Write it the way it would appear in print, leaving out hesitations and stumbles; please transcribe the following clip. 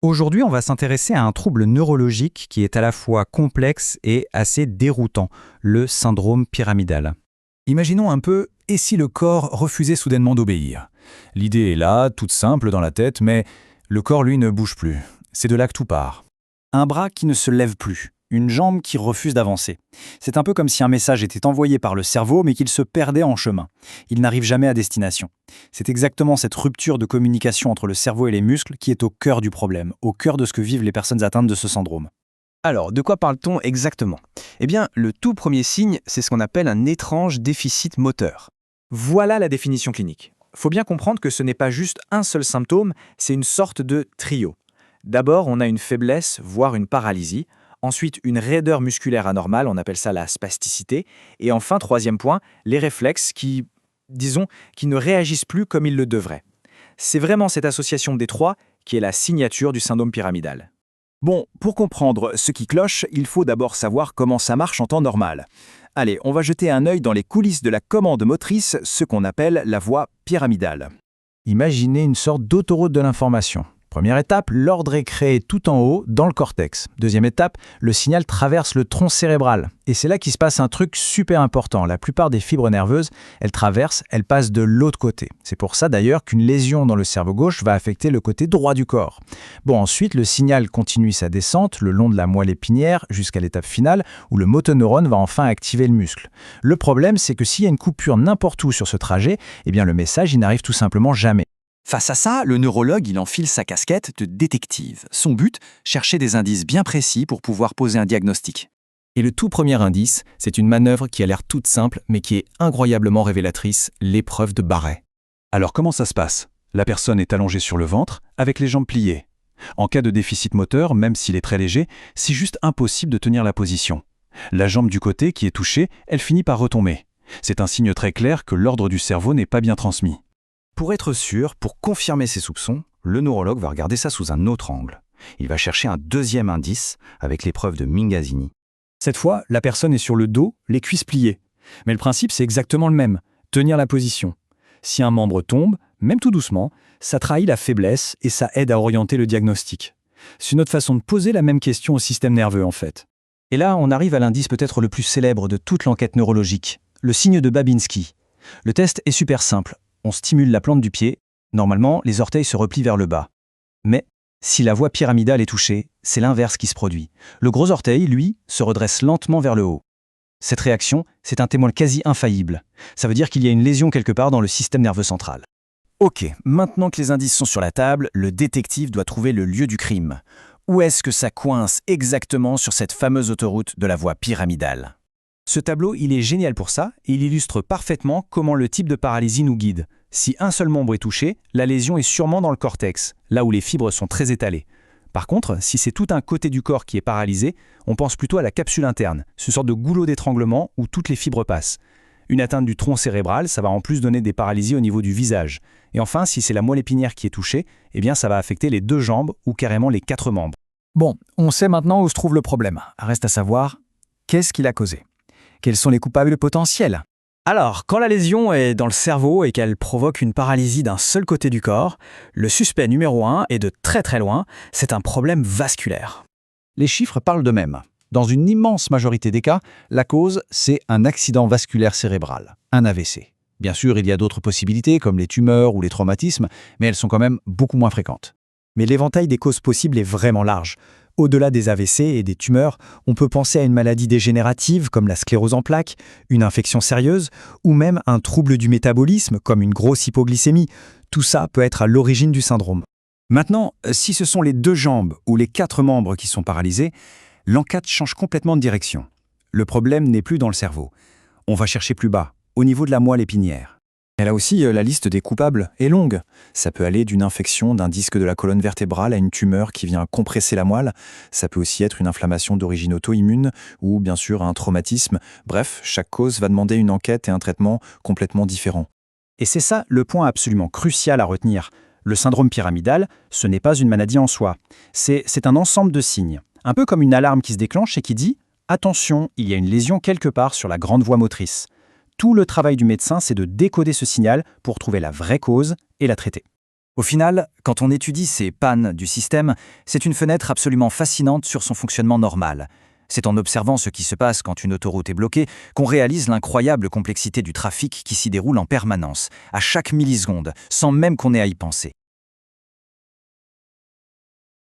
Aujourd'hui, on va s'intéresser à un trouble neurologique qui est à la fois complexe et assez déroutant, le syndrome pyramidal. Imaginons un peu, et si le corps refusait soudainement d'obéir? L'idée est là, toute simple dans la tête, mais le corps, lui, ne bouge plus. C'est de là que tout part. Un bras qui ne se lève plus, une jambe qui refuse d'avancer. C'est un peu comme si un message était envoyé par le cerveau mais qu'il se perdait en chemin. Il n'arrive jamais à destination. C'est exactement cette rupture de communication entre le cerveau et les muscles qui est au cœur du problème, au cœur de ce que vivent les personnes atteintes de ce syndrome. Alors, de quoi parle-t-on exactement? Eh bien, le tout premier signe, c'est ce qu'on appelle un étrange déficit moteur. Voilà la définition clinique. Faut bien comprendre que ce n'est pas juste un seul symptôme, c'est une sorte de trio. D'abord, on a une faiblesse, voire une paralysie. Ensuite, une raideur musculaire anormale, on appelle ça la spasticité. Et enfin, troisième point, les réflexes qui ne réagissent plus comme ils le devraient. C'est vraiment cette association des trois qui est la signature du syndrome pyramidal. Bon, pour comprendre ce qui cloche, il faut d'abord savoir comment ça marche en temps normal. Allez, on va jeter un œil dans les coulisses de la commande motrice, ce qu'on appelle la voie pyramidale. Imaginez une sorte d'autoroute de l'information. Première étape, l'ordre est créé tout en haut, dans le cortex. Deuxième étape, le signal traverse le tronc cérébral. Et c'est là qu'il se passe un truc super important. La plupart des fibres nerveuses, elles passent de l'autre côté. C'est pour ça d'ailleurs qu'une lésion dans le cerveau gauche va affecter le côté droit du corps. Bon, ensuite, le signal continue sa descente le long de la moelle épinière jusqu'à l'étape finale où le motoneurone va enfin activer le muscle. Le problème, c'est que s'il y a une coupure n'importe où sur ce trajet, eh bien le message, il n'arrive tout simplement jamais. Face à ça, le neurologue, il enfile sa casquette de détective. Son but, chercher des indices bien précis pour pouvoir poser un diagnostic. Et le tout premier indice, c'est une manœuvre qui a l'air toute simple, mais qui est incroyablement révélatrice, l'épreuve de Barret. Alors comment ça se passe? La personne est allongée sur le ventre, avec les jambes pliées. En cas de déficit moteur, même s'il est très léger, c'est juste impossible de tenir la position. La jambe du côté qui est touchée, elle finit par retomber. C'est un signe très clair que l'ordre du cerveau n'est pas bien transmis. Pour être sûr, pour confirmer ses soupçons, le neurologue va regarder ça sous un autre angle. Il va chercher un deuxième indice avec l'épreuve de Mingasini. Cette fois, la personne est sur le dos, les cuisses pliées. Mais le principe, c'est exactement le même, tenir la position. Si un membre tombe, même tout doucement, ça trahit la faiblesse et ça aide à orienter le diagnostic. C'est une autre façon de poser la même question au système nerveux, en fait. Et là, on arrive à l'indice peut-être le plus célèbre de toute l'enquête neurologique, le signe de Babinski. Le test est super simple. On stimule la plante du pied. Normalement, les orteils se replient vers le bas. Mais si la voie pyramidale est touchée, c'est l'inverse qui se produit. Le gros orteil, lui, se redresse lentement vers le haut. Cette réaction, c'est un témoin quasi infaillible. Ça veut dire qu'il y a une lésion quelque part dans le système nerveux central. Ok, maintenant que les indices sont sur la table, le détective doit trouver le lieu du crime. Où est-ce que ça coince exactement sur cette fameuse autoroute de la voie pyramidale? Ce tableau, il est génial pour ça et il illustre parfaitement comment le type de paralysie nous guide. Si un seul membre est touché, la lésion est sûrement dans le cortex, là où les fibres sont très étalées. Par contre, si c'est tout un côté du corps qui est paralysé, on pense plutôt à la capsule interne, ce sorte de goulot d'étranglement où toutes les fibres passent. Une atteinte du tronc cérébral, ça va en plus donner des paralysies au niveau du visage. Et enfin, si c'est la moelle épinière qui est touchée, eh bien ça va affecter les 2 jambes ou carrément les 4 membres. Bon, on sait maintenant où se trouve le problème. Reste à savoir, qu'est-ce qui l'a causé? Quels sont les coupables potentiels? Alors, quand la lésion est dans le cerveau et qu'elle provoque une paralysie d'un seul côté du corps, le suspect numéro 1 est de très très loin, c'est un problème vasculaire. Les chiffres parlent d'eux-mêmes. Dans une immense majorité des cas, la cause, c'est un accident vasculaire cérébral, un AVC. Bien sûr, il y a d'autres possibilités, comme les tumeurs ou les traumatismes, mais elles sont quand même beaucoup moins fréquentes. Mais l'éventail des causes possibles est vraiment large. Au-delà des AVC et des tumeurs, on peut penser à une maladie dégénérative comme la sclérose en plaques, une infection sérieuse ou même un trouble du métabolisme comme une grosse hypoglycémie. Tout ça peut être à l'origine du syndrome. Maintenant, si ce sont les 2 jambes ou les 4 membres qui sont paralysés, l'enquête change complètement de direction. Le problème n'est plus dans le cerveau. On va chercher plus bas, au niveau de la moelle épinière. Et là aussi, la liste des coupables est longue. Ça peut aller d'une infection d'un disque de la colonne vertébrale à une tumeur qui vient compresser la moelle. Ça peut aussi être une inflammation d'origine auto-immune ou bien sûr un traumatisme. Bref, chaque cause va demander une enquête et un traitement complètement différents. Et c'est ça le point absolument crucial à retenir. Le syndrome pyramidal, ce n'est pas une maladie en soi. C'est un ensemble de signes. Un peu comme une alarme qui se déclenche et qui dit « Attention, il y a une lésion quelque part sur la grande voie motrice ». Tout le travail du médecin, c'est de décoder ce signal pour trouver la vraie cause et la traiter. Au final, quand on étudie ces pannes du système, c'est une fenêtre absolument fascinante sur son fonctionnement normal. C'est en observant ce qui se passe quand une autoroute est bloquée qu'on réalise l'incroyable complexité du trafic qui s'y déroule en permanence, à chaque milliseconde, sans même qu'on ait à y penser.